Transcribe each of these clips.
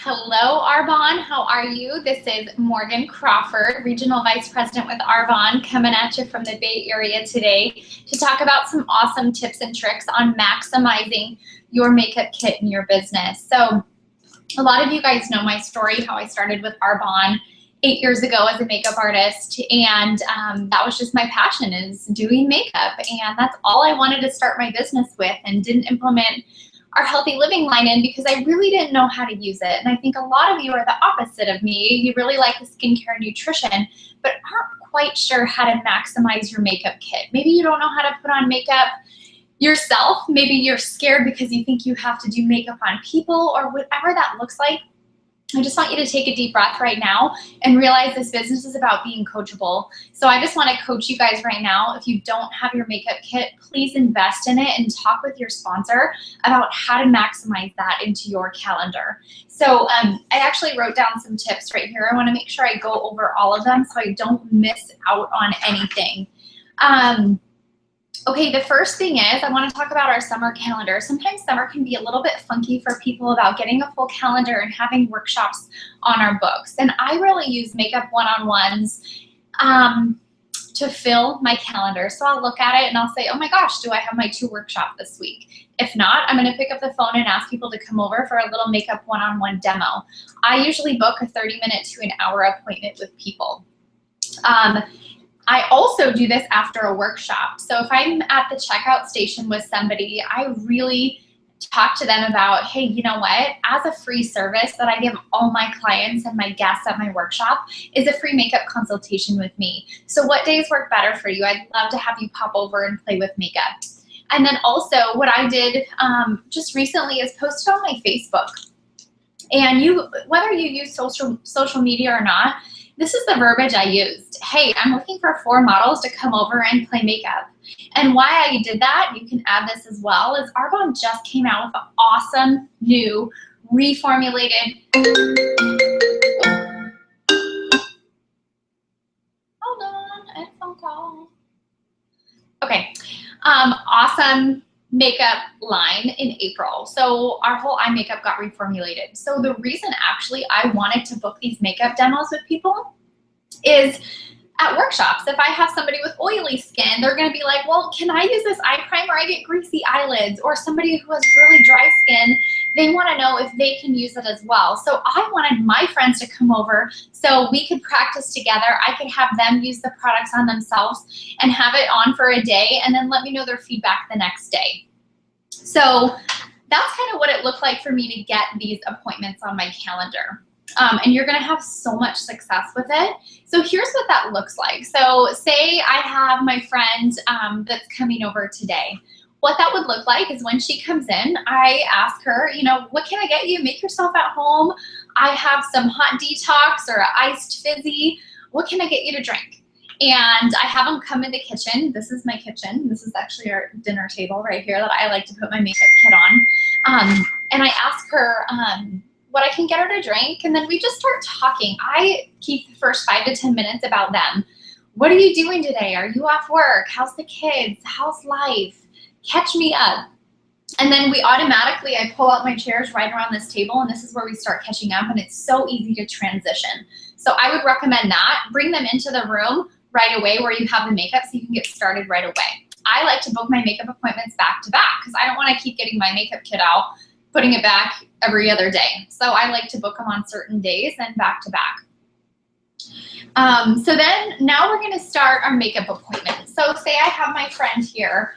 Hello, Arbonne. How are you? This is Morgan Crawford, Regional Vice President with Arbonne, coming at you from the Bay Area today to talk about some awesome tips and tricks on maximizing your makeup kit in your business. So a lot of you guys know my story, how I started with Arbonne 8 years ago as a makeup artist, and that was just my passion, is doing makeup, and that's all I wanted to start my business with, and didn't implement our healthy living line in because I really didn't know how to use it. And I think a lot of you are the opposite of me. You really like the skincare and nutrition, but aren't quite sure how to maximize your makeup kit. Maybe you don't know how to put on makeup yourself. Maybe you're scared because you think you have to do makeup on people, or whatever that looks like. I just want you to take a deep breath right now and realize this business is about being coachable. So I just want to coach you guys right now. If you don't have your makeup kit, please invest in it and talk with your sponsor about how to maximize that into your calendar. So I actually wrote down some tips right here. I want to make sure I go over all of them so I don't miss out on anything. Okay, the first thing is I want to talk about our summer calendar. Sometimes summer can be a little bit funky for people about getting a full calendar and having workshops on our books. And I really use makeup one-on-ones to fill my calendar. So I'll look at it and I'll say, oh my gosh, do I have my 2 workshops this week? If not, I'm going to pick up the phone and ask people to come over for a little makeup one-on-one demo. I usually book a 30-minute to an hour appointment with people. I also do this after a workshop. So if I'm at the checkout station with somebody, I really talk to them about, hey, you know what? As a free service that I give all my clients and my guests at my workshop is a free makeup consultation with me. So what days work better for you? I'd love to have you pop over and play with makeup. And then also what I did just recently is posted on my Facebook. And whether you use social media or not, this is the verbiage I used. Hey, I'm looking for 4 models to come over and play makeup. And why I did that, you can add this as well, is Arbonne just came out with an awesome new reformulated. Hold on, I had a phone call. Okay, awesome makeup line in April. So our whole eye makeup got reformulated. So the reason actually I wanted to book these makeup demos with people is at workshops. If I have somebody with oily skin, they're going to be like, well, can I use this eye primer? I get greasy eyelids. Or somebody who has really dry skin, they want to know if they can use it as well. So I wanted my friends to come over so we could practice together. I could have them use the products on themselves and have it on for a day and then let me know their feedback the next day. So that's kind of what it looked like for me to get these appointments on my calendar. And you're going to have so much success with it. So here's what that looks like. So say I have my friend that's coming over today. What that would look like is when she comes in, I ask her, you know, what can I get you? Make yourself at home. I have some hot detox or iced fizzy. What can I get you to drink? And I have them come in the kitchen. This is my kitchen. This is actually our dinner table right here that I like to put my makeup kit on. And I ask her what I can get her to drink, and then we just start talking. I keep the first 5 to 10 minutes about them. What are you doing today? Are you off work? How's the kids? How's life? Catch me up. And then we automatically, I pull out my chairs right around this table, and this is where we start catching up, and it's so easy to transition. So I would recommend that. Bring them into the room right away where you have the makeup so you can get started right away. I like to book my makeup appointments back to back because I don't want to keep getting my makeup kit out, putting it back every other day. So I like to book them on certain days and back to back. So then now we're going to start our makeup appointment. So say I have my friend here.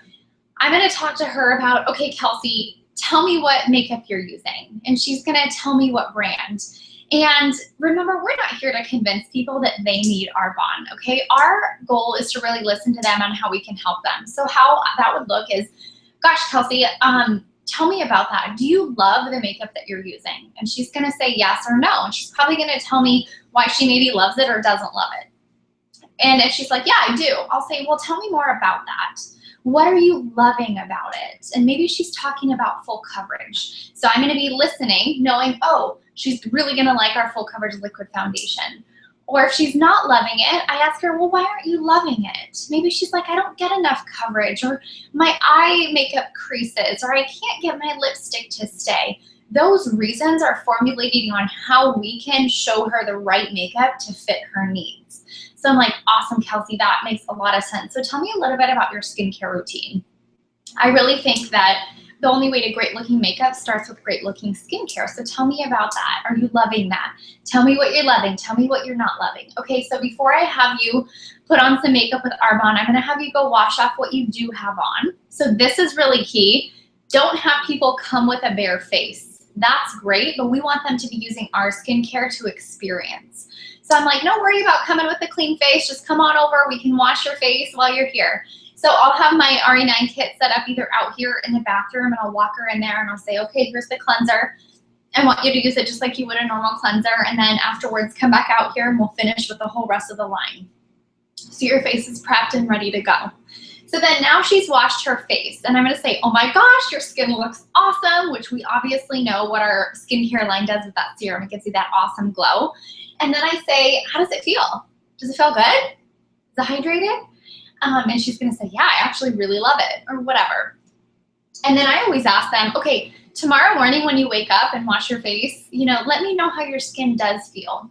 I'm going to talk to her about, okay, Kelsey, tell me what makeup you're using. And she's going to tell me what brand. And remember, we're not here to convince people that they need Arbonne, okay? Our goal is to really listen to them on how we can help them. So how that would look is, gosh, Kelsey, tell me about that. Do you love the makeup that you're using? And she's going to say yes or no. And she's probably going to tell me why she maybe loves it or doesn't love it. And if she's like, yeah, I do, I'll say, well, tell me more about that. What are you loving about it? And maybe she's talking about full coverage. So I'm going to be listening, knowing, oh, she's really going to like our full coverage liquid foundation. Or if she's not loving it, I ask her, well, why aren't you loving it? Maybe she's like, I don't get enough coverage, or my eye makeup creases, or I can't get my lipstick to stay. those reasons are formulating on how we can show her the right makeup to fit her needs. So I'm like, awesome, Kelsey, that makes a lot of sense. So tell me a little bit about your skincare routine. I really think that the only way to great looking makeup starts with great looking skincare. So tell me about that. Are you loving that? Tell me what you're loving. Tell me what you're not loving. Okay, so before I have you put on some makeup with Arbonne, I'm gonna have you go wash off what you do have on. So this is really key. Don't have people come with a bare face. That's great, but we want them to be using our skincare to experience. So I'm like, don't worry about coming with a clean face. Just come on over. We can wash your face while you're here. So I'll have my RE9 kit set up either out here in the bathroom, and I'll walk her in there and I'll say, okay, here's the cleanser. I want you to use it just like you would a normal cleanser, and then afterwards come back out here and we'll finish with the whole rest of the line. So your face is prepped and ready to go. So then now she's washed her face, and I'm gonna say, oh my gosh, your skin looks awesome, which we obviously know what our skincare line does with that serum. It gives you that awesome glow. And then I say, how does it feel? Does it feel good? Is it hydrated? And she's gonna say, yeah, I actually really love it, or whatever. And then I always ask them, okay, tomorrow morning when you wake up and wash your face, let me know how your skin does feel.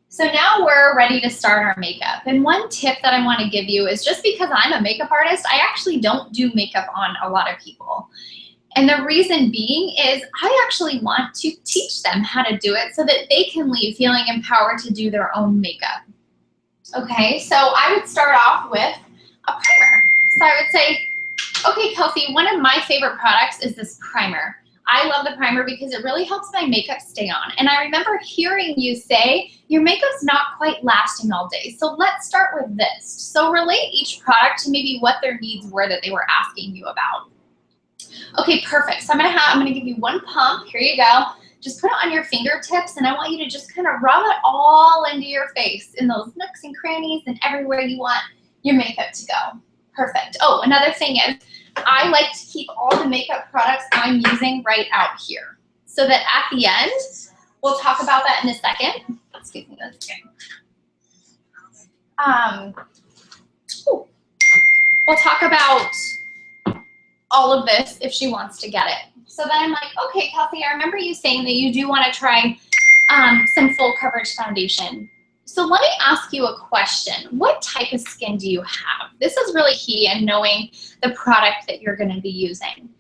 So now we're ready to start our makeup. And one tip that I wanna give you is, just because I'm a makeup artist, I actually don't do makeup on a lot of people. And the reason being is I actually want to teach them how to do it so that they can leave feeling empowered to do their own makeup. Okay, so I would start off with a primer. So I would say, okay, Kelsey, one of my favorite products is this primer. I love the primer because it really helps my makeup stay on. And I remember hearing you say, your makeup's not quite lasting all day. So let's start with this. So relate each product to maybe what their needs were that they were asking you about. Okay, perfect. So I'm gonna give you one pump. Here you go. Just put it on your fingertips, and I want you to just kind of rub it all into your face, in those nooks and crannies and everywhere you want your makeup to go. Perfect. Oh, another thing is, I like to keep all the makeup products I'm using right out here, so that at the end, we'll talk about that in a second. Excuse me, that's okay. We'll talk about all of this if she wants to get it. So then I'm like, okay, Kelsey, I remember you saying that you do want to try some full coverage foundation. So let me ask you a question. What type of skin do you have? This is really key in knowing the product that you're going to be using.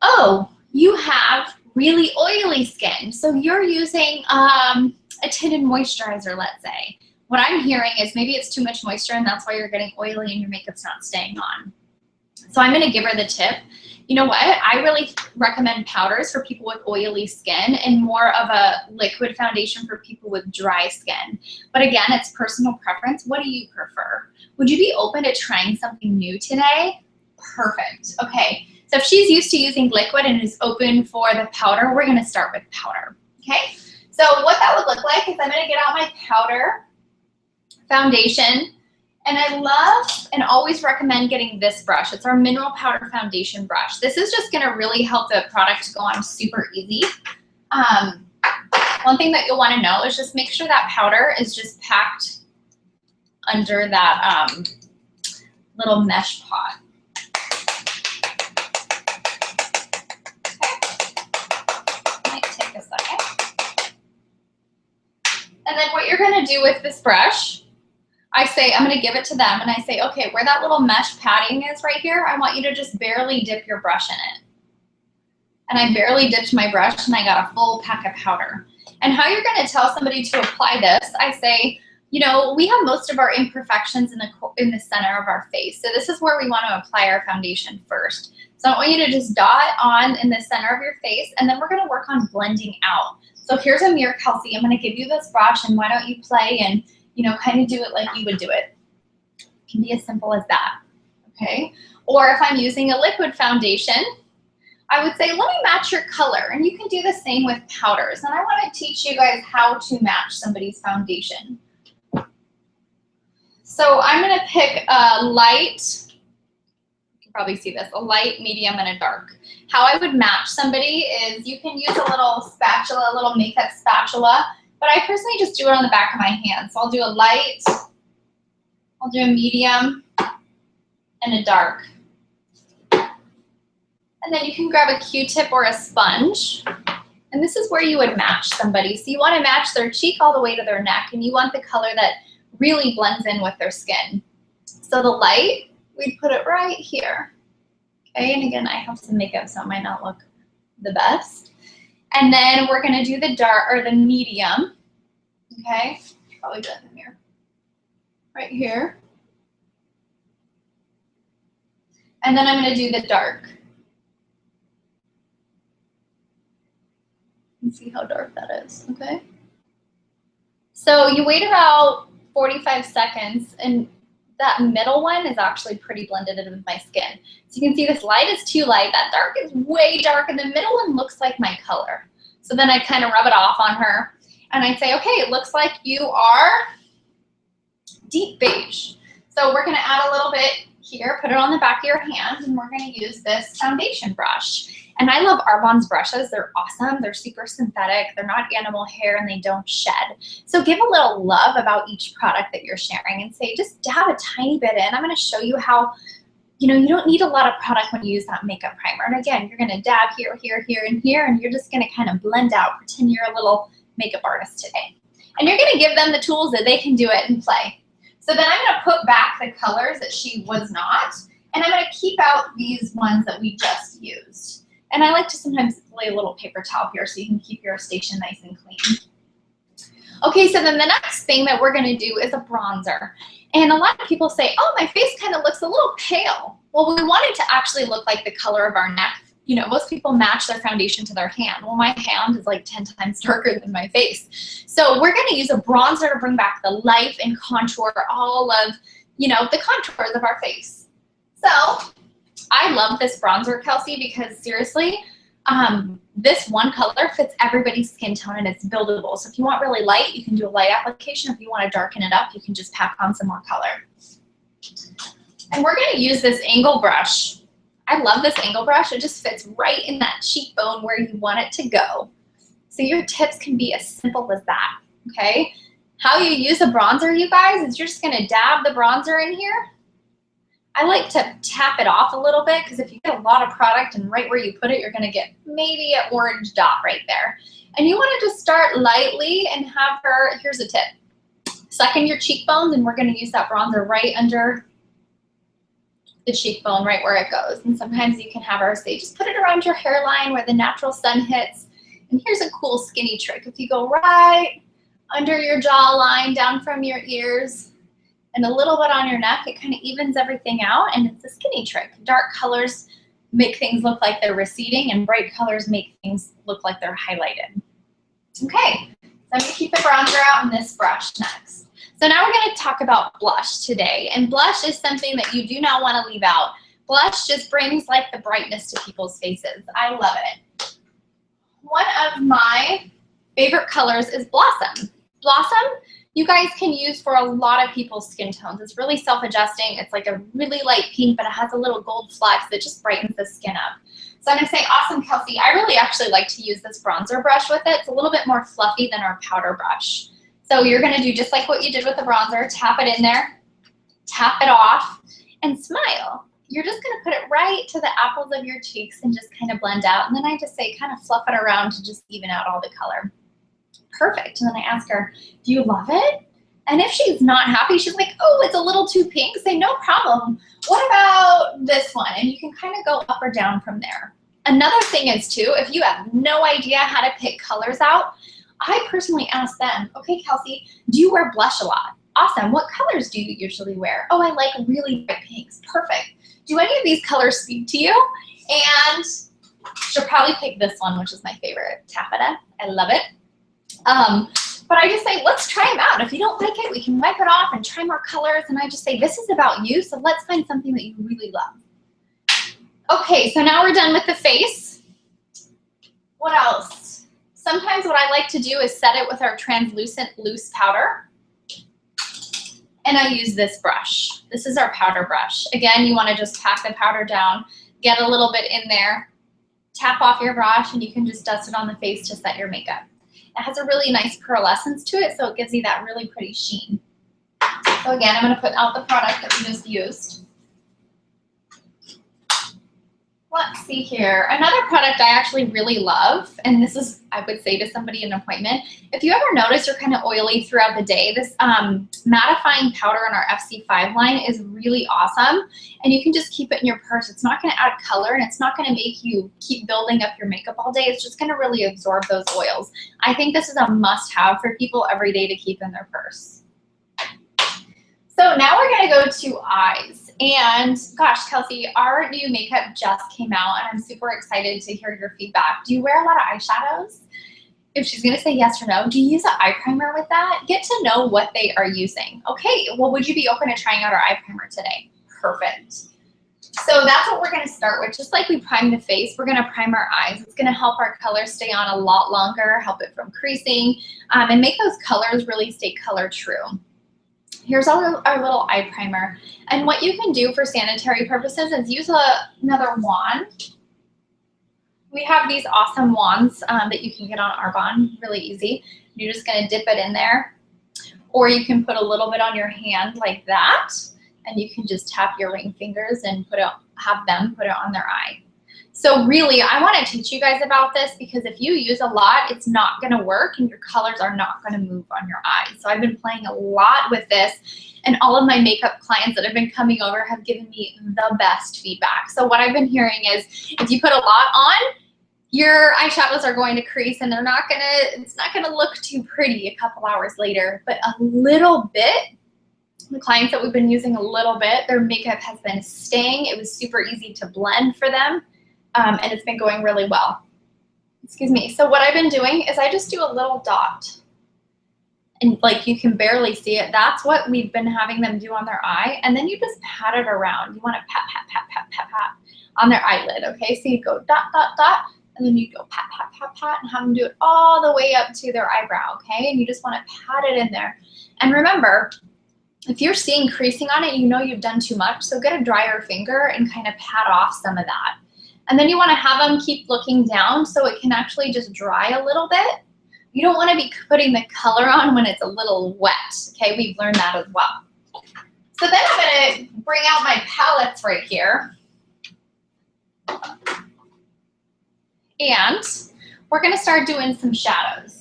Oh, you have really oily skin. So you're using a tinted moisturizer, let's say. What I'm hearing is maybe it's too much moisture, and that's why you're getting oily and your makeup's not staying on. So I'm going to give her the tip. You know what? I really recommend powders for people with oily skin, and more of a liquid foundation for people with dry skin. But again, it's personal preference. What do you prefer? Would you be open to trying something new today? Perfect. Okay. So if she's used to using liquid and is open for the powder, we're going to start with powder. Okay. So what that would look like is I'm going to get out my powder foundation. And I love and always recommend getting this brush. It's our mineral powder foundation brush. This is just gonna really help the product go on super easy. One thing that you'll wanna know is just make sure that powder is just packed under that little mesh pot. Okay, might take a second. And then what you're gonna do with this brush, I say, I'm gonna give it to them, and I say, okay, where that little mesh padding is right here, I want you to just barely dip your brush in it. And I barely dipped my brush, and I got a full pack of powder. And how you're gonna tell somebody to apply this, I say, we have most of our imperfections in the center of our face. So this is where we wanna apply our foundation first. So I want you to just dot on in the center of your face, and then we're gonna work on blending out. So here's a mirror, Kelsey. I'm gonna give you this brush, and why don't you play and kind of do it like you would do it. It can be as simple as that, okay? Or if I'm using a liquid foundation, I would say, let me match your color. And you can do the same with powders. And I want to teach you guys how to match somebody's foundation. So I'm going to pick a light, you can probably see this, a light, medium, and a dark. How I would match somebody is you can use a little spatula, a little makeup spatula, but I personally just do it on the back of my hand. So I'll do a light, I'll do a medium, and a dark. And then you can grab a Q-tip or a sponge, And this is where you would match somebody. So you want to match their cheek all the way to their neck, and you want the color that really blends in with their skin. So the light, we put it right here. Okay, and again, I have some makeup, so it might not look the best. And then we're gonna do the dark, or the medium. Okay, probably do it in the mirror. Right here. And then I'm gonna do the dark. And see how dark that is, okay? So you wait about 45 seconds, and that middle one is actually pretty blended in with my skin. So you can see this light is too light, that dark is way dark, and the middle one looks like my color. So then I kind of rub it off on her, and I say, okay, it looks like you are deep beige. So we're gonna add a little bit here, put it on the back of your hand, and we're gonna use this foundation brush. And I love Arbonne's brushes. They're awesome. They're super synthetic. They're not animal hair, and they don't shed. So give a little love about each product that you're sharing and say, just dab a tiny bit in. I'm going to show you how, you know, you don't need a lot of product when you use that makeup primer. And again, you're going to dab here, here, here, and here, and you're just going to kind of blend out, pretend you're a little makeup artist today. And you're going to give them the tools that they can do it and play. So then I'm going to put back the colors that she was not, and I'm going to keep out these ones that we just used. And I like to sometimes lay a little paper towel here so you can keep your station nice and clean. Okay, so then the next thing that we're gonna do is a bronzer. And a lot of people say, oh, my face kind of looks a little pale. Well, we want it to actually look like the color of our neck. You know, most people match their foundation to their hand. Well, my hand is like 10 times darker than my face. So we're gonna use a bronzer to bring back the life and contour, all of, you know, the contours of our face. So I love this bronzer, Kelsey, because seriously, this one color fits everybody's skin tone, and it's buildable. So if you want really light, you can do a light application. If you want to darken it up, you can just pack on some more color. And we're going to use this angle brush. I love this angle brush. It just fits right in that cheekbone where you want it to go. So your tips can be as simple as that, okay? How you use a bronzer, you guys, is you're just going to dab the bronzer in here. I like to tap it off a little bit, because if you get a lot of product and right where you put it, you're gonna get maybe an orange dot right there. And you wanna just start lightly and have her, here's a tip, suck in your cheekbones, and we're gonna use that bronzer right under the cheekbone, right where it goes. And sometimes you can have her say, just put it around your hairline where the natural sun hits. And here's a cool skinny trick. If you go right under your jawline, down from your ears, and a little bit on your neck, it kind of evens everything out, and it's a skinny trick. Dark colors make things look like they're receding, and bright colors make things look like they're highlighted. Okay, so I'm gonna keep the bronzer out in this brush next. So now we're gonna talk about blush today, and blush is something that you do not wanna leave out. Blush just brings like the brightness to people's faces. I love it. One of my favorite colors is Blossom. Blossom, you guys can use for a lot of people's skin tones. It's really self-adjusting. It's like a really light pink, but it has a little gold flecks that just brightens the skin up. So I'm gonna say, awesome, Kelsey. I really actually like to use this bronzer brush with it. It's a little bit more fluffy than our powder brush. So you're gonna do just like what you did with the bronzer, tap it in there, tap it off, and smile. You're just gonna put it right to the apples of your cheeks and just kind of blend out. And then I just say, kind of fluff it around to just even out all the color. Perfect. And then I ask her, do you love it? And if she's not happy, she's like, oh, it's a little too pink. Say, no problem. What about this one? And you can kind of go up or down from there. Another thing is too, if you have no idea how to pick colors out, I personally ask them, okay, Kelsey, do you wear blush a lot? Awesome. What colors do you usually wear? Oh, I like really bright pinks. Perfect. Do any of these colors speak to you? And she'll probably pick this one, which is my favorite, Taffeta. I love it. But I just say, let's try them out. If you don't like it, we can wipe it off and try more colors. And I just say, this is about you, so let's find something that you really love. Okay, so now we're done with the face. What else? Sometimes what I like to do is set it with our translucent loose powder. And I use this brush. This is our powder brush. Again, you want to just pack the powder down, get a little bit in there, tap off your brush, and you can just dust it on the face to set your makeup. It has a really nice pearlescence to it, so it gives you that really pretty sheen. So again, I'm going to put out the product that we just used. Let's see here. Another product I actually really love, and this is, I would say to somebody in an appointment, if you ever notice you're kind of oily throughout the day, this mattifying powder in our FC5 line is really awesome. And you can just keep it in your purse. It's not going to add color, and it's not going to make you keep building up your makeup all day. It's just going to really absorb those oils. I think this is a must-have for people every day to keep in their purse. So now we're going to go to eyes. And gosh, Kelsey, our new makeup just came out, and I'm super excited to hear your feedback. Do you wear a lot of eyeshadows? If she's going to say yes or no, do you use an eye primer with that? Get to know what they are using. Okay, well, would you be open to trying out our eye primer today? Perfect. So that's what we're going to start with. Just like we prime the face, we're going to prime our eyes. It's going to help our color stay on a lot longer, help it from creasing, and make those colors really stay color true. Here's our little eye primer. And what you can do for sanitary purposes is use another wand. We have these awesome wands that you can get on Arbonne, really easy. You're just gonna dip it in there. Or you can put a little bit on your hand like that, and you can just tap your ring fingers and have them put it on their eye. So really, I want to teach you guys about this because if you use a lot, it's not going to work and your colors are not going to move on your eyes. So I've been playing a lot with this, and all of my makeup clients that have been coming over have given me the best feedback. So what I've been hearing is if you put a lot on, your eyeshadows are going to crease and it's not going to look too pretty a couple hours later. But a little bit, the clients that we've been using a little bit, their makeup has been staying. It was super easy to blend for them. And it's been going really well. Excuse me. So what I've been doing is I just do a little dot. And like you can barely see it. That's what we've been having them do on their eye. And then you just pat it around. You want to pat, pat, pat, pat, pat, pat on their eyelid. Okay, so you go dot, dot, dot. And then you go pat, pat, pat, pat, and have them do it all the way up to their eyebrow. Okay, and you just want to pat it in there. And remember, if you're seeing creasing on it, you know you've done too much. So get a drier finger and kind of pat off some of that. And then you want to have them keep looking down so it can actually just dry a little bit. You don't want to be putting the color on when it's a little wet. Okay, we've learned that as well. So then I'm going to bring out my palettes right here. And we're going to start doing some shadows.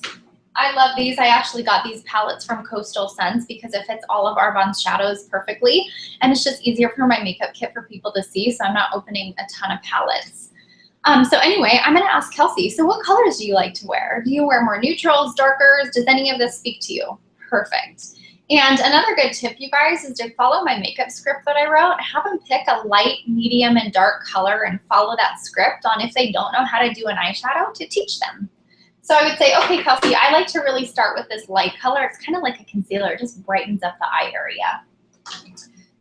I love these. I actually got these palettes from Coastal Scents because it fits all of Arbonne's shadows perfectly. And it's just easier for my makeup kit for people to see, so I'm not opening a ton of palettes. So anyway, I'm going to ask Kelsey, so what colors do you like to wear? Do you wear more neutrals, darkers? Does any of this speak to you? Perfect. And another good tip, you guys, is to follow my makeup script that I wrote. Have them pick a light, medium, and dark color and follow that script on if they don't know how to do an eyeshadow to teach them. So I would say, okay, Kelsey, I like to really start with this light color. It's kind of like a concealer. It just brightens up the eye area.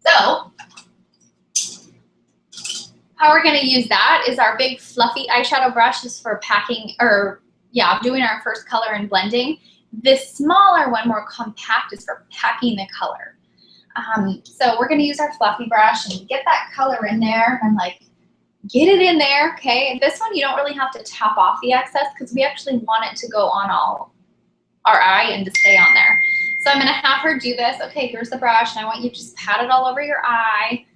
So how we're going to use that is our big fluffy eyeshadow brush is for packing, doing our first color and blending. This smaller one, more compact, is for packing the color. So we're going to use our fluffy brush and get that color in there and like get it in there, okay? And this one, you don't really have to tap off the excess because we actually want it to go on all our eye and to stay on there. So I'm gonna have her do this. Okay, here's the brush, and I want you to just pat it all over your eye.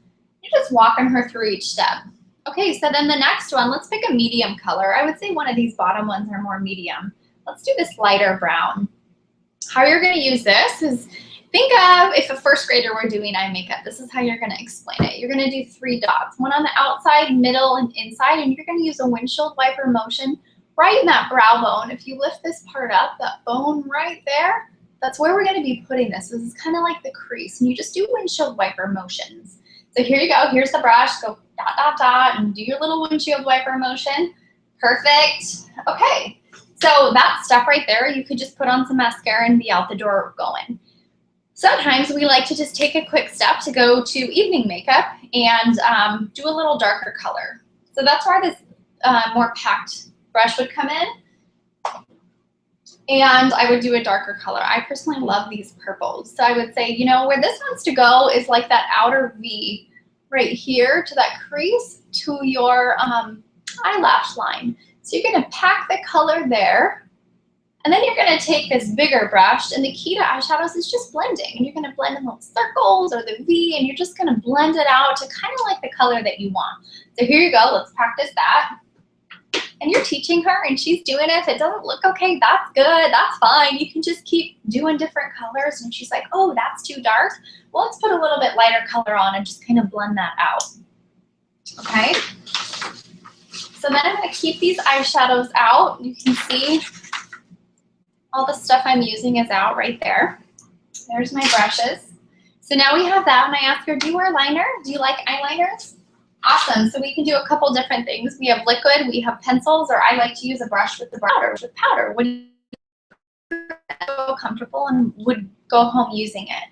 You're just walking her through each step. Okay, so then the next one, let's pick a medium color. I would say one of these bottom ones are more medium. Let's do this lighter brown. How you're gonna use this is, think of if a first grader were doing eye makeup, this is how you're going to explain it. You're going to do 3 dots, one on the outside, middle, and inside, and you're going to use a windshield wiper motion right in that brow bone. If you lift this part up, that bone right there, that's where we're going to be putting this. This is kind of like the crease, and you just do windshield wiper motions. So here you go. Here's the brush. Go dot, dot, dot, and do your little windshield wiper motion. Perfect. Okay, so that stuff right there, you could just put on some mascara and be out the door going. Sometimes we like to just take a quick step to go to evening makeup and do a little darker color. So that's where this more packed brush would come in. And I would do a darker color. I personally love these purples. So I would say, you know, where this wants to go is like that outer V right here to that crease to your eyelash line. So you're going to pack the color there. And then you're gonna take this bigger brush, and the key to eyeshadows is just blending. And you're gonna blend in little circles or the V, and you're just gonna blend it out to kind of like the color that you want. So here you go, let's practice that. And you're teaching her and she's doing it. If it doesn't look okay, that's good, that's fine. You can just keep doing different colors. And she's like, oh, that's too dark. Well, let's put a little bit lighter color on and just kind of blend that out. Okay? So then I'm gonna keep these eyeshadows out. You can see all the stuff I'm using is out right there. There's my brushes. So now we have that, and I ask her, do you wear liner? Do you like eyeliners? Awesome, so we can do a couple different things. We have liquid, we have pencils, or I like to use a brush with the powder. Would you feel comfortable and would go home using it?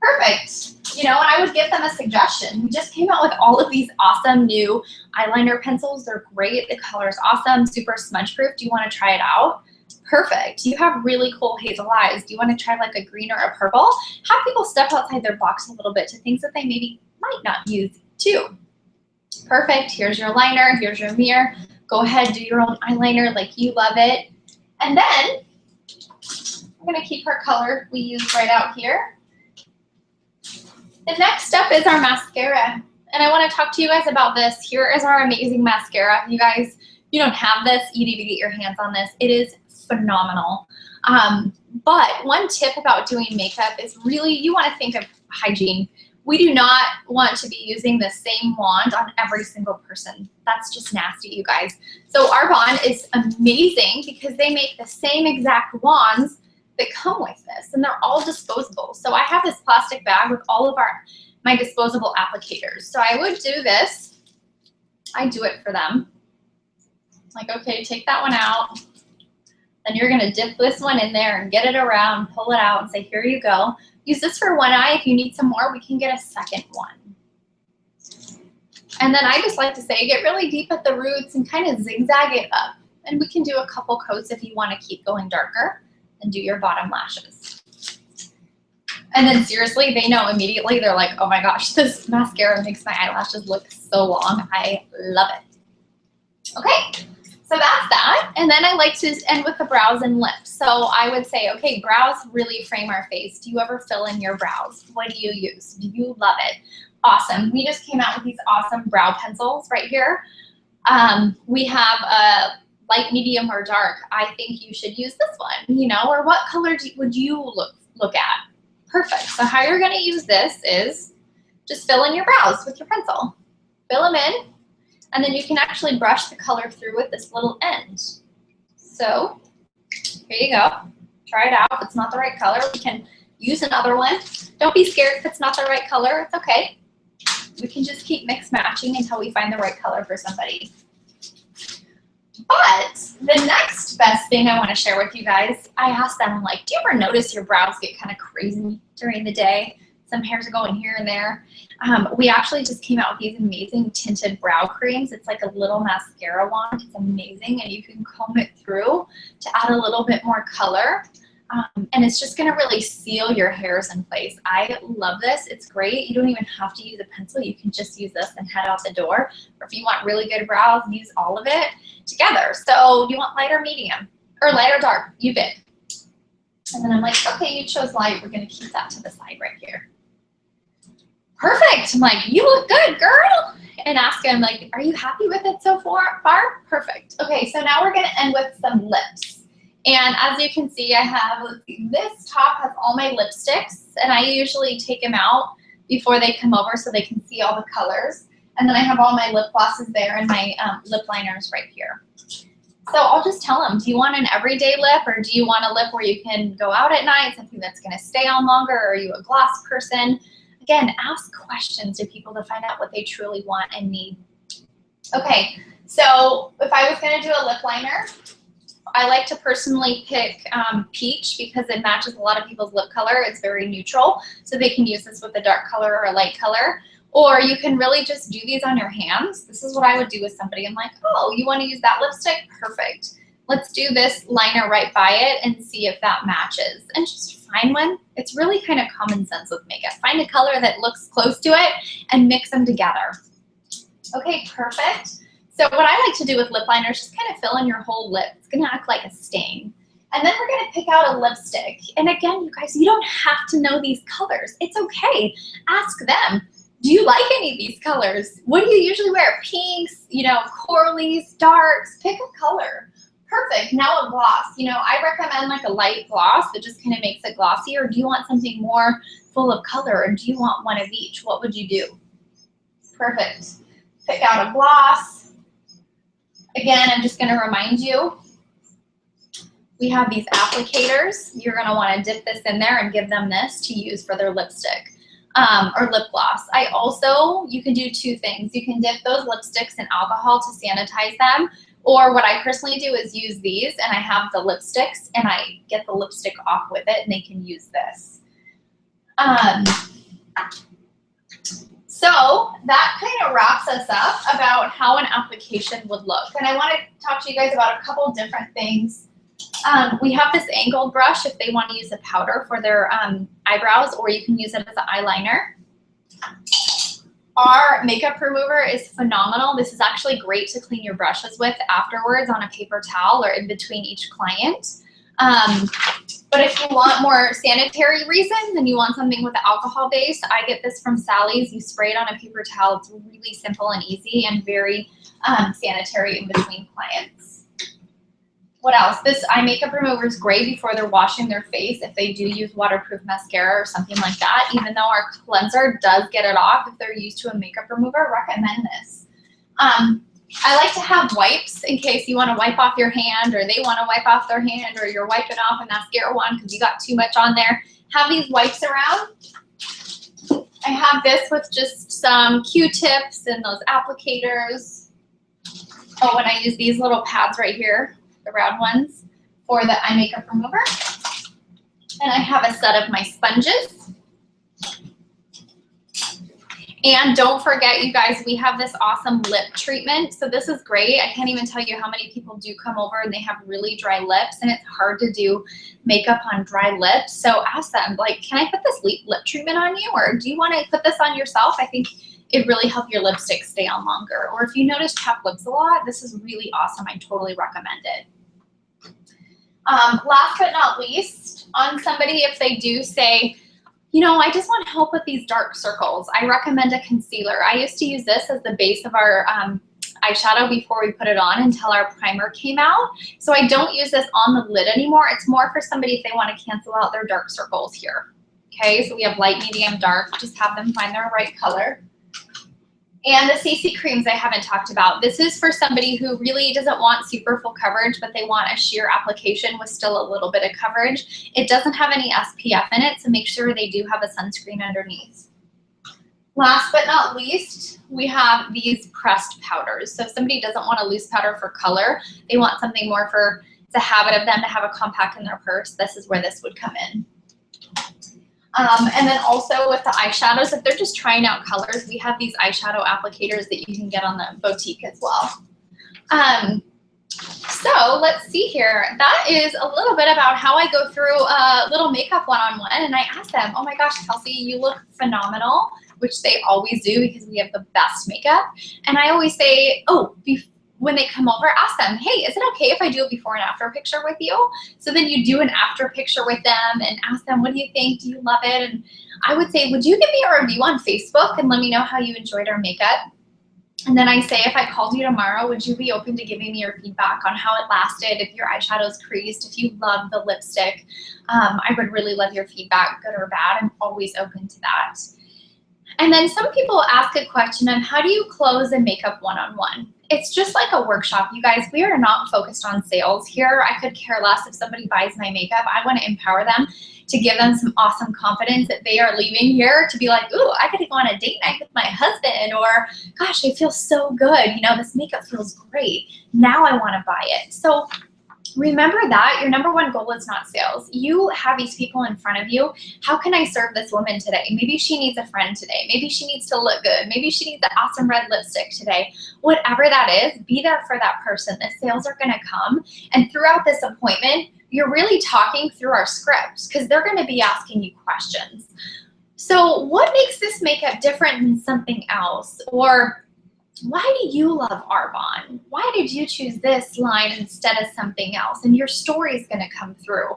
Perfect. You know, and I would give them a suggestion. We just came out with all of these awesome new eyeliner pencils. They're great, the color's awesome, super smudge proof. Do you want to try it out? Perfect. You have really cool hazel eyes. Do you want to try like a green or a purple? Have people step outside their box a little bit to things that they maybe might not use too. Perfect. Here's your liner. Here's your mirror. Go ahead, do your own eyeliner like you love it. And then we're going to keep our color we use right out here. The next step is our mascara. And I want to talk to you guys about this. Here is our amazing mascara. You guys, you don't have this. You need to get your hands on this. It is phenomenal. But one tip about doing makeup is really, you want to think of hygiene. We do not want to be using the same wand on every single person. That's just nasty, you guys. So Arbonne is amazing because they make the same exact wands that come with this, and they're all disposable. So I have this plastic bag with all of my disposable applicators. So I would do this. I do it for them. Like, okay, take that one out. Then you're gonna dip this one in there and get it around, pull it out and say, here you go. Use this for one eye. If you need some more, we can get a second one. And then I just like to say, get really deep at the roots and kind of zigzag it up. And we can do a couple coats if you want to keep going darker, and do your bottom lashes. And then seriously, they know immediately. They're like, oh my gosh, this mascara makes my eyelashes look so long. I love it. Okay. So that's that. And then I like to end with the brows and lips. So I would say, okay, brows really frame our face. Do you ever fill in your brows? What do you use? Do you love it? Awesome. We just came out with these awesome brow pencils right here. We have a light, medium, or dark. I think you should use this one, you know, or what color would you look at? Perfect. So how you're going to use this is just fill in your brows with your pencil. Fill them in. And then you can actually brush the color through with this little end. So here you go. Try it out. If it's not the right color, we can use another one. Don't be scared if it's not the right color. It's okay. We can just keep mix matching until we find the right color for somebody. But the next best thing I want to share with you guys, I asked them, I'm like, do you ever notice your brows get kind of crazy during the day? Some hairs are going here and there. We actually just came out with these amazing tinted brow creams. It's like a little mascara wand. It's amazing, and you can comb it through to add a little bit more color. And it's just gonna really seal your hairs in place. I love this. It's great. You don't even have to use a pencil. You can just use this and head out the door. Or if you want really good brows, use all of it together. So you want light or medium? Or light or dark? You pick. And then I'm like, okay, you chose light. We're gonna keep that to the side right here. Perfect. I'm like, you look good, girl. And ask him, like, are you happy with it so far? Perfect. Okay, so now we're gonna end with some lips. And as you can see, I have, let's see, this top has all my lipsticks, and I usually take them out before they come over so they can see all the colors. And then I have all my lip glosses there and my lip liners right here. So I'll just tell them, do you want an everyday lip, or do you want a lip where you can go out at night, something that's gonna stay on longer, or are you a gloss person? Again, ask questions to people to find out what they truly want and need. Okay, so if I was gonna do a lip liner, I like to personally pick peach because it matches a lot of people's lip color. It's very neutral, so they can use this with a dark color or a light color. Or you can really just do these on your hands. This is what I would do with somebody. I'm like, oh, you wanna use that lipstick? Perfect. Let's do this liner right by it and see if that matches. And just find one. It's really kind of common sense with makeup. Find a color that looks close to it and mix them together. Okay, perfect. So what I like to do with lip liners is just kind of fill in your whole lip. It's gonna act like a stain. And then pick out a lipstick. And again, you guys, you don't have to know these colors. It's okay. Ask them. Do you like any of these colors? What do you usually wear? Pinks, you know, coralies, darks, pick a color. Perfect. Now a gloss. You know, I recommend like a light gloss that just kind of makes it glossy, or do you want something more full of color, or do you want one of each? What would you do? Perfect. Pick out a gloss. Again, I'm just going to remind you, we have these applicators. You're going to want to dip this in there and give them this to use for their lipstick. Or lip gloss. You can do two things. You can dip those lipsticks in alcohol to sanitize them, or what I personally do is use these, and I have the lipsticks and I get the lipstick off with it, and they can use this. So that kind of wraps us up about how an application would look. And I want to talk to you guys about a couple different things. We have this angled brush if they want to use a powder for their eyebrows, or you can use it as an eyeliner. Our makeup remover is phenomenal. This is actually great to clean your brushes with afterwards on a paper towel or in between each client. But if you want more sanitary reasons and you want something with the alcohol base, I get this from Sally's. You spray it on a paper towel. It's really simple and easy and very sanitary in between clients. What else? This eye makeup remover is great before they're washing their face if they do use waterproof mascara or something like that. Even though our cleanser does get it off, if they're used to a makeup remover, recommend this. I like to have wipes in case you want to wipe off your hand, or they want to wipe off their hand, or you're wiping off a mascara wand because you got too much on there. Have these wipes around. I have this with just some Q-tips and those applicators. Oh, and I use these little pads right here, the round ones, for the eye makeup remover. And I have a set of my sponges. And don't forget, you guys, we have this awesome lip treatment. So this is great. I can't even tell you how many people do come over and they have really dry lips, and it's hard to do makeup on dry lips. So ask them, like, can I put this lip treatment on you, or do you want to put this on yourself? I think it really helps your lipstick stay on longer. Or if you notice chapped lips a lot, this is really awesome. I totally recommend it. Last but not least, on somebody, if they do say, you know, I just want help with these dark circles, I recommend a concealer. I used to use this as the base of our eyeshadow before we put it on until our primer came out. So I don't use this on the lid anymore. It's more for somebody if they want to cancel out their dark circles here. Okay, so we have light, medium, dark. Just have them find their right color. And the CC creams I haven't talked about. This is for somebody who really doesn't want super full coverage, but they want a sheer application with still a little bit of coverage. It doesn't have any SPF in it, so make sure they do have a sunscreen underneath. Last but not least, we have these pressed powders. So if somebody doesn't want a loose powder for color, they want something more for, it's a habit of them to have a compact in their purse, this is where this would come in. And then also with the eyeshadows, if they're just trying out colors, we have these eyeshadow applicators that you can get on the boutique as well. So let's see here. That is a little bit about how I go through a little makeup one-on-one, and I ask them, oh my gosh, Kelsey, you look phenomenal, which they always do because we have the best makeup. And I always say, oh, when they come over, ask them, hey, is it okay if I do a before and after picture with you? So then you do an after picture with them and ask them, what do you think? Do you love it? And I would say, would you give me a review on Facebook and let me know how you enjoyed our makeup? And then I say, if I called you tomorrow, would you be open to giving me your feedback on how it lasted, if your eyeshadow's creased, if you love the lipstick? I would really love your feedback, good or bad. I'm always open to that. And then some people ask a question of how do you close a makeup one-on-one? It's just like a workshop, you guys. We are not focused on sales here. I could care less if somebody buys my makeup. I want to empower them to give them some awesome confidence that they are leaving here to be like, ooh, I could go on a date night with my husband, or gosh, I feel so good. You know, this makeup feels great. Now I want to buy it. So remember that your number one goal is not sales. You have these people in front of you. How can I serve this woman today? Maybe she needs a friend today. Maybe she needs to look good. Maybe she needs an awesome red lipstick today. Whatever that is, be there for that person. The sales are going to come. And throughout this appointment, you're really talking through our scripts because they're going to be asking you questions. So what makes this makeup different than something else? Or why do you love Arbonne? Why did you choose this line instead of something else? And your story is going to come through.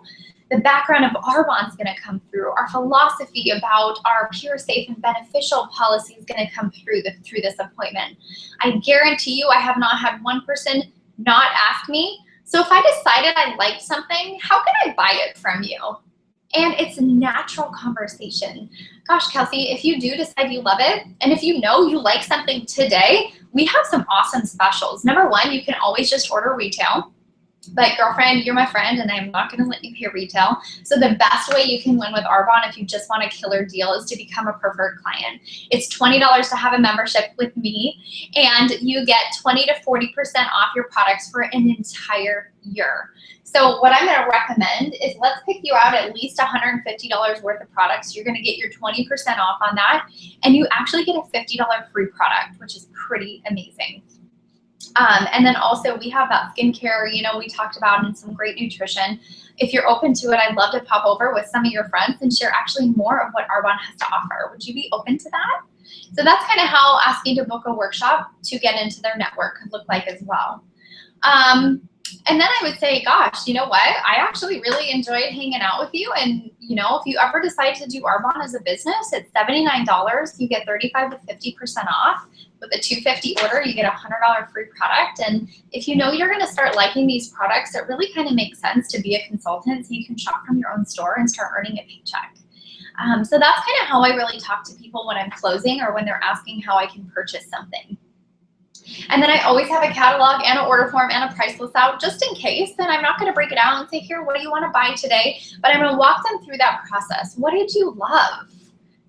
The background of Arbonne is going to come through. Our philosophy about our pure, safe, and beneficial policy is going to come through this appointment. I guarantee you I have not had one person not ask me, so if I decided I liked something, how can I buy it from you? And it's a natural conversation. Gosh, Kelsey, if you do decide you love it, and if you know you like something today, we have some awesome specials. Number one, you can always just order retail. But girlfriend, you're my friend, and I'm not gonna let you pay retail. So the best way you can win with Arbonne if you just want a killer deal is to become a preferred client. It's $20 to have a membership with me, and you get 20 to 40% off your products for an entire year. So what I'm gonna recommend is let's pick you out at least $150 worth of products. You're gonna get your 20% off on that, and you actually get a $50 free product, which is pretty amazing. And then also we have that skincare, you know, we talked about, and some great nutrition. If you're open to it, I'd love to pop over with some of your friends and share actually more of what Arbonne has to offer. Would you be open to that? So that's kind of how asking to book a workshop to get into their network could look like as well. And then I would say, gosh, you know what? I actually really enjoyed hanging out with you. And, you know, if you ever decide to do Arbonne as a business, it's $79. You get 35 to 50% off. With a $250 order, you get a $100 free product. And if you know you're going to start liking these products, it really kind of makes sense to be a consultant so you can shop from your own store and start earning a paycheck. So that's kind of how I really talk to people when I'm closing or when they're asking how I can purchase something. And then I always have a catalog and an order form and a price list out just in case. And I'm not going to break it out and say, here, what do you want to buy today? But I'm going to walk them through that process. What did you love?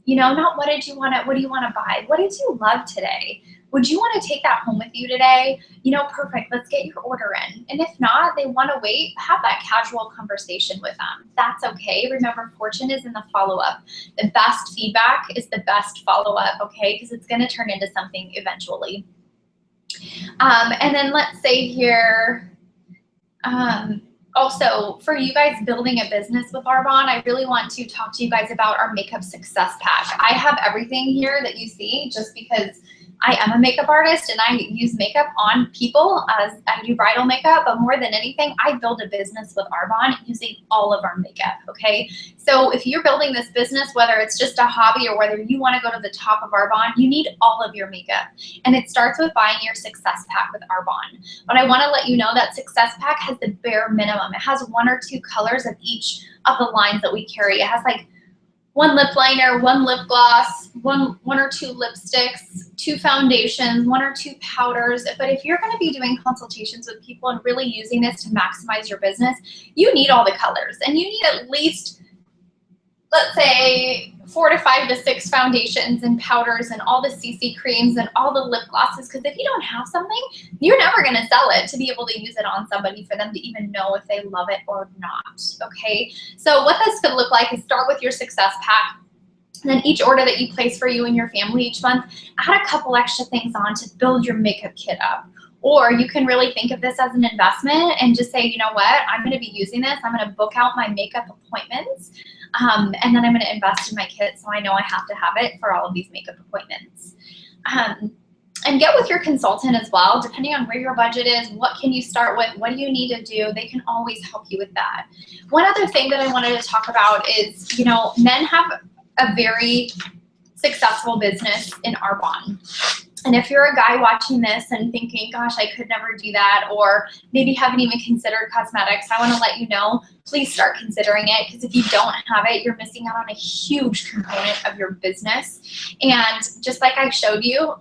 You know, not what do you want to buy? What did you love today? Would you want to take that home with you today? You know, perfect. Let's get your order in. And if not, they want to wait, have that casual conversation with them. That's okay. Remember, fortune is in the follow-up. The best feedback is the best follow-up, okay? Because it's going to turn into something eventually. And then let's say here, also, for you guys building a business with Arbonne, I really want to talk to you guys about our Makeup Success Pack. I have everything here that you see just because I am a makeup artist and I use makeup on people as I do bridal makeup, but more than anything, I build a business with Arbonne using all of our makeup, okay? So if you're building this business, whether it's just a hobby or whether you want to go to the top of Arbonne, you need all of your makeup. And it starts with buying your Success Pack with Arbonne. But I want to let you know that Success Pack has the bare minimum. It has 1 or 2 colors of each of the lines that we carry. It has like 1 lip liner, 1 lip gloss, one or 2 lipsticks, 2 foundations, 1 or 2 powders. But if you're going to be doing consultations with people and really using this to maximize your business, you need all the colors. And you need at least, let's say, 4 to 5 to 6 foundations and powders and all the CC creams and all the lip glosses. Because if you don't have something, you're never going to sell it to be able to use it on somebody for them to even know if they love it or not, okay? So what this could look like is start with your Success Pack. And then each order that you place for you and your family each month, add a couple extra things on to build your makeup kit up. Or you can really think of this as an investment and just say, you know what, I'm going to be using this. I'm going to book out my makeup appointments. And then I'm going to invest in my kit so I know I have to have it for all of these makeup appointments. And get with your consultant as well, depending on where your budget is, what can you start with, what do you need to do? They can always help you with that. One other thing that I wanted to talk about is, you know, men have a very successful business in Arbonne. And if you're a guy watching this and thinking, gosh, I could never do that, or maybe haven't even considered cosmetics, I want to let you know, please start considering it, because if you don't have it, you're missing out on a huge component of your business. And just like I showed you,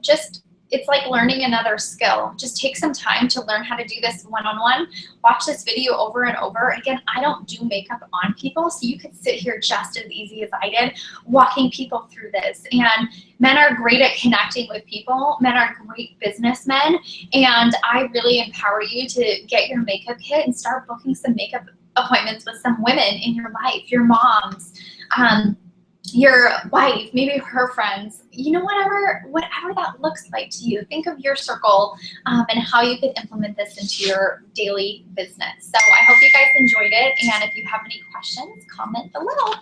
it's like learning another skill. Just take some time to learn how to do this one-on-one. Watch this video over and over. Again, I don't do makeup on people, so you could sit here just as easy as I did, walking people through this. And men are great at connecting with people. Men are great businessmen. And I really empower you to get your makeup kit and start booking some makeup appointments with some women in your life, your moms, your wife, maybe her friends, you know, whatever that looks like to you. Think of your circle and how you could implement this into your daily business. So I hope you guys enjoyed it. And if you have any questions, comment below.